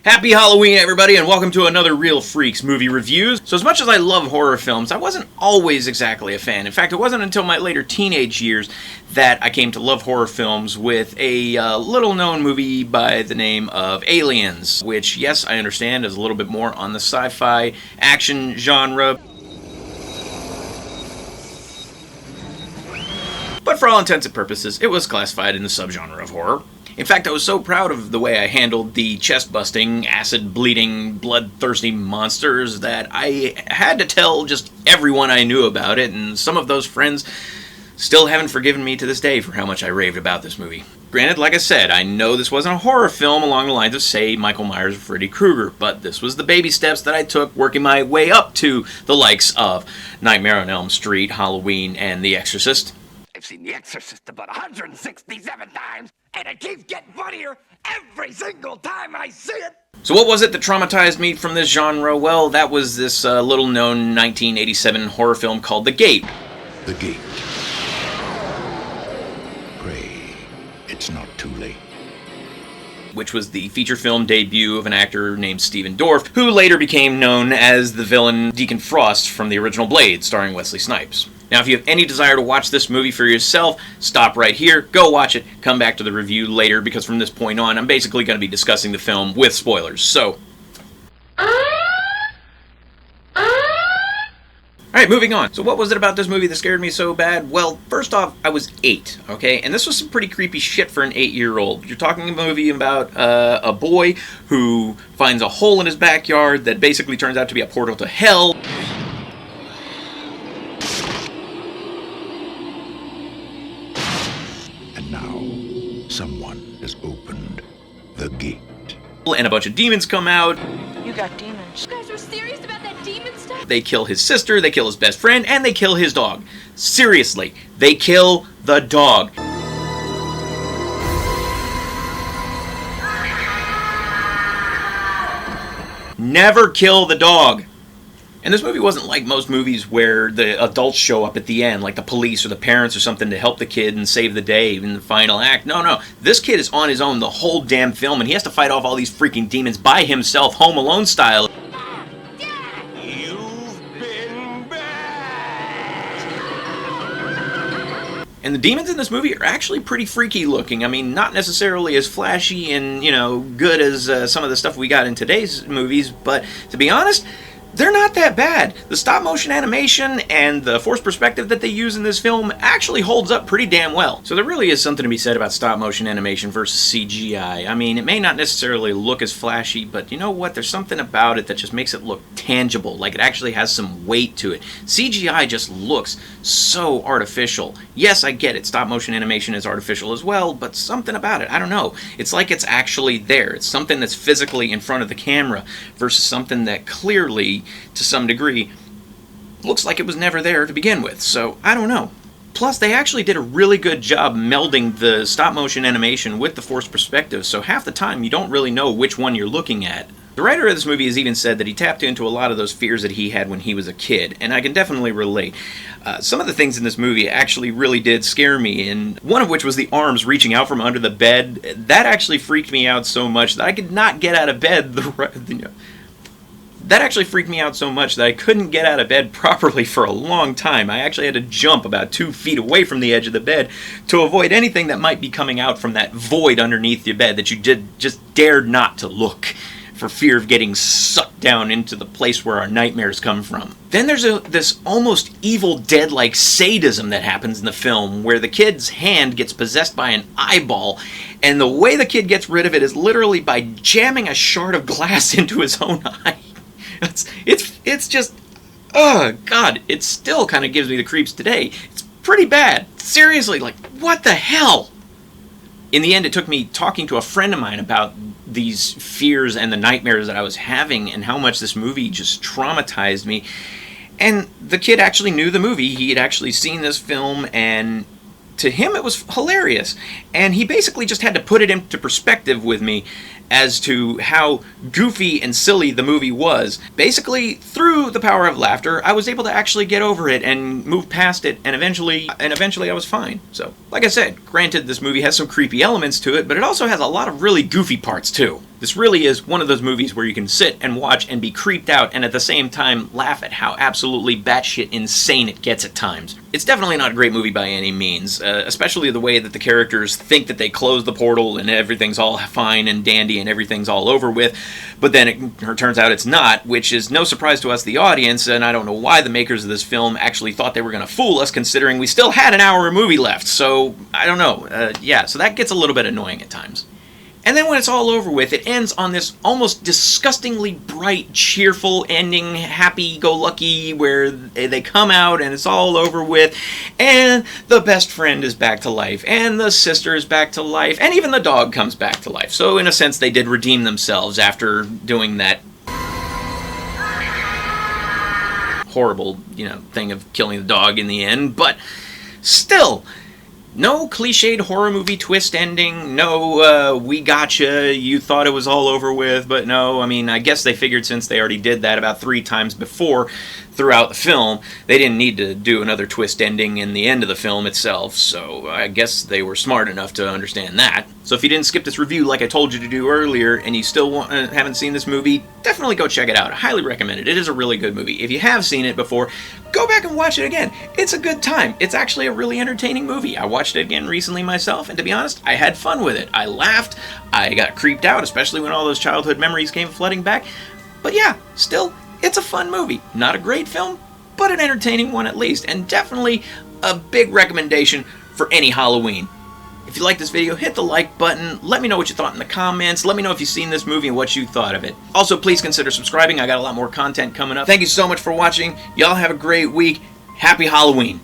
Happy Halloween, everybody, and welcome to another Real Freaks movie reviews. So as much as I love horror films, I wasn't always exactly a fan. In fact, it wasn't until my later teenage years that I came to love horror films with a little-known movie by the name of Aliens, which, yes, I understand is a little bit more on the sci-fi action genre. But for all intents and purposes, it was classified in the subgenre of horror. In fact, I was so proud of the way I handled the chest-busting, acid-bleeding, bloodthirsty monsters that I had to tell just everyone I knew about it, and some of those friends still haven't forgiven me to this day for how much I raved about this movie. Granted, like I said, I know this wasn't a horror film along the lines of, say, Michael Myers or Freddy Krueger, but this was the baby steps that I took working my way up to the likes of Nightmare on Elm Street, Halloween, and The Exorcist. I've seen The Exorcist about 167 times, and it keeps getting funnier every single time I see it. So what was it that traumatized me from this genre? Well, that was this little-known 1987 horror film called The Gate. The Gate. Pray, it's not too late. Which was the feature film debut of an actor named Stephen Dorff, who later became known as the villain Deacon Frost from the original Blade, starring Wesley Snipes. Now, if you have any desire to watch this movie for yourself, stop right here, go watch it, come back to the review later, because from this point on, I'm basically going to be discussing the film with spoilers, so... Alright, moving on. So what was it about this movie that scared me so bad? Well, first off, I was 8, okay? And this was some pretty creepy shit for an 8-year-old. You're talking a movie about a boy who finds a hole in his backyard that basically turns out to be a portal to hell. And now, someone has opened the gate. And a bunch of demons come out. You got demons. You guys are serious about that demon stuff? They kill his sister, they kill his best friend, and they kill his dog. Seriously, they kill the dog. Never kill the dog. And this movie wasn't like most movies where the adults show up at the end, like the police or the parents or something, to help the kid and save the day in the final act. No. This kid is on his own the whole damn film, and he has to fight off all these freaking demons by himself, Home Alone style. You've been bad. And the demons in this movie are actually pretty freaky looking. I mean, not necessarily as flashy and, good as some of the stuff we got in today's movies, but to be honest, they're not that bad. The stop-motion animation and the forced perspective that they use in this film actually holds up pretty damn well. So there really is something to be said about stop-motion animation versus CGI. I mean, it may not necessarily look as flashy, but you know what? There's something about it that just makes it look tangible, like it actually has some weight to it. CGI just looks so artificial. Yes, I get it. Stop-motion animation is artificial as well, but something about it, I don't know. It's like it's actually there. It's something that's physically in front of the camera versus something that clearly, to some degree, looks like it was never there to begin with, so I don't know. Plus, they actually did a really good job melding the stop-motion animation with the forced perspective, so half the time you don't really know which one you're looking at. The writer of this movie has even said that he tapped into a lot of those fears that he had when he was a kid, and I can definitely relate. Some of the things in this movie actually really did scare me, and one of which was the arms reaching out from under the bed. That actually freaked me out so much that I could not get out of bed That actually freaked me out so much that I couldn't get out of bed properly for a long time. I actually had to jump about 2 feet away from the edge of the bed to avoid anything that might be coming out from that void underneath your bed that you just dared not to look, for fear of getting sucked down into the place where our nightmares come from. Then there's this almost Evil Dead-like sadism that happens in the film, where the kid's hand gets possessed by an eyeball, and the way the kid gets rid of it is literally by jamming a shard of glass into his own eye. It's just, oh god, it still kind of gives me the creeps today. It's pretty bad. Seriously, like, what the hell? In the end, it took me talking to a friend of mine about these fears and the nightmares that I was having and how much this movie just traumatized me. And the kid actually knew the movie. He had actually seen this film, and to him it was hilarious. And he basically just had to put it into perspective with me as to how goofy and silly the movie was. Basically, through the power of laughter, I was able to actually get over it and move past it, and eventually I was fine. So, like I said, granted this movie has some creepy elements to it, but it also has a lot of really goofy parts too. This really is one of those movies where you can sit and watch and be creeped out and at the same time laugh at how absolutely batshit insane it gets at times. It's definitely not a great movie by any means, especially the way that the characters think that they close the portal and everything's all fine and dandy and everything's all over with, but then it turns out it's not, which is no surprise to us, the audience, and I don't know why the makers of this film actually thought they were going to fool us, considering we still had an hour of movie left, so I don't know. Yeah, so that gets a little bit annoying at times. And then when it's all over with, it ends on this almost disgustingly bright, cheerful ending, happy-go-lucky, where they come out and it's all over with, and the best friend is back to life, and the sister is back to life, and even the dog comes back to life. So in a sense, they did redeem themselves after doing that horrible, thing of killing the dog in the end, but still, no cliched horror movie twist ending, no, we gotcha, you thought it was all over with, but no, I mean, I guess they figured since they already did that about 3 times before throughout the film, they didn't need to do another twist ending in the end of the film itself, so I guess they were smart enough to understand that. So if you didn't skip this review like I told you to do earlier, and you still haven't seen this movie, definitely go check it out. I highly recommend it. It is a really good movie. If you have seen it before, go back and watch it again. It's a good time. It's actually a really entertaining movie. I watched it again recently myself, and to be honest, I had fun with it. I laughed, I got creeped out, especially when all those childhood memories came flooding back. But yeah, still, it's a fun movie. Not a great film, but an entertaining one at least, and definitely a big recommendation for any Halloween. If you like this video, hit the like button, let me know what you thought in the comments, let me know if you've seen this movie and what you thought of it. Also, please consider subscribing, I got a lot more content coming up. Thank you so much for watching, y'all have a great week, happy Halloween!